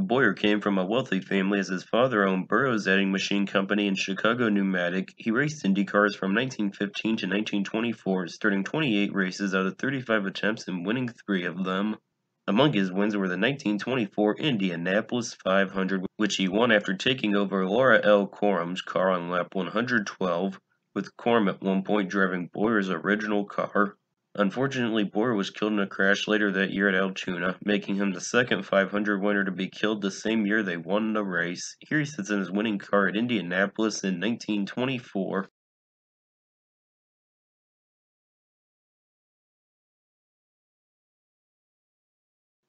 Boyer came from a wealthy family as his father owned Burroughs Adding Machine Company and Chicago Pneumatic. He raced IndyCars from 1915 to 1924, starting 28 races out of 35 attempts and winning 3 of them. Among his wins were the 1924 Indianapolis 500, which he won after taking over Laura L. Corum's car on lap 112, with Corum at one point driving Boyer's original car. Unfortunately, Boyer was killed in a crash later that year at Altoona, making him the second 500 winner to be killed the same year they won the race. Here he sits in his winning car at Indianapolis in 1924.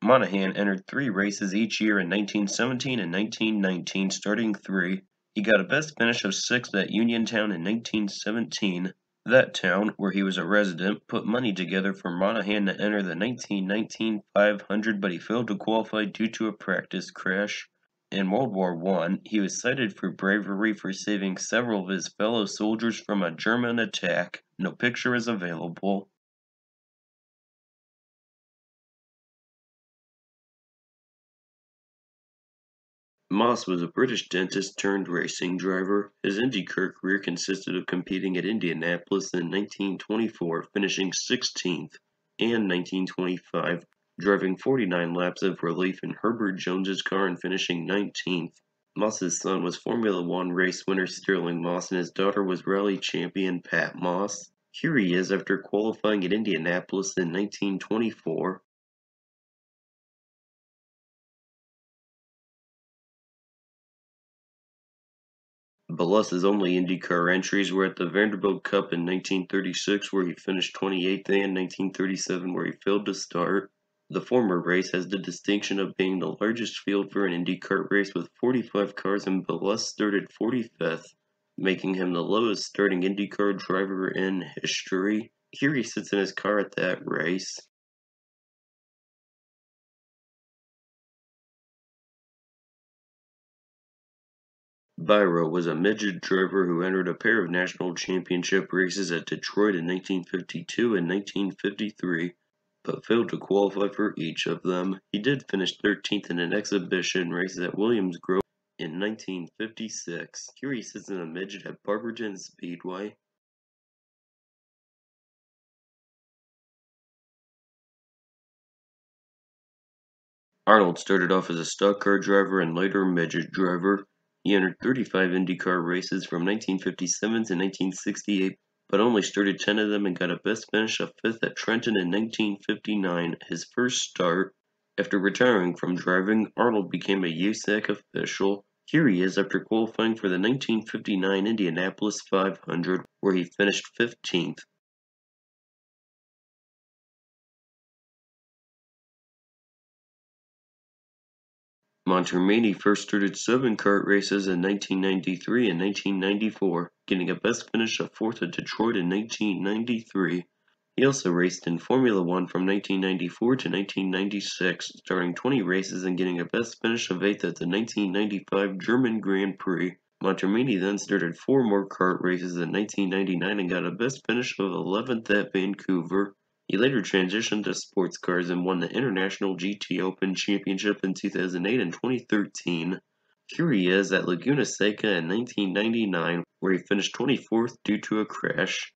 Monahan entered 3 races each year in 1917 and 1919, starting 3. He got a best finish of 6th at Uniontown in 1917. That town, where he was a resident, put money together for Monahan to enter the 1919 500, but he failed to qualify due to a practice crash. In World War I, he was cited for bravery for saving several of his fellow soldiers from a German attack. No picture is available. Moss was a British dentist turned racing driver. His IndyCar career consisted of competing at Indianapolis in 1924, finishing 16th, and 1925, driving 49 laps of relief in Herbert Jones's car and finishing 19th. Moss's son was Formula One race winner Sterling Moss, and his daughter was rally champion Pat Moss. Here he is after qualifying at Indianapolis in 1924. Balus's only IndyCar entries were at the Vanderbilt Cup in 1936, where he finished 28th, and 1937, where he failed to start. The former race has the distinction of being the largest field for an IndyCar race with 45 cars, and Balus started 45th, making him the lowest starting IndyCar driver in history. Here he sits in his car at that race. Biro was a midget driver who entered a pair of national championship races at Detroit in 1952 and 1953, but failed to qualify for each of them. He did finish 13th in an exhibition race at Williams Grove in 1956. Here he sits in a midget at Barberton Speedway. Arnold started off as a stock car driver and later midget driver. He entered 35 IndyCar races from 1957 to 1968, but only started 10 of them and got a best finish of 5th at Trenton in 1959, his first start. After retiring from driving, Arnold became a USAC official. Here he is after qualifying for the 1959 Indianapolis 500, where he finished 15th. Montermini first started 7 kart races in 1993 and 1994, getting a best finish of 4th at Detroit in 1993. He also raced in Formula One from 1994 to 1996, starting 20 races and getting a best finish of 8th at the 1995 German Grand Prix. Montermini then started 4 more kart races in 1999 and got a best finish of 11th at Vancouver. He later transitioned to sports cars and won the International GT Open Championship in 2008 and 2013. Here he is at Laguna Seca in 1999, where he finished 24th due to a crash.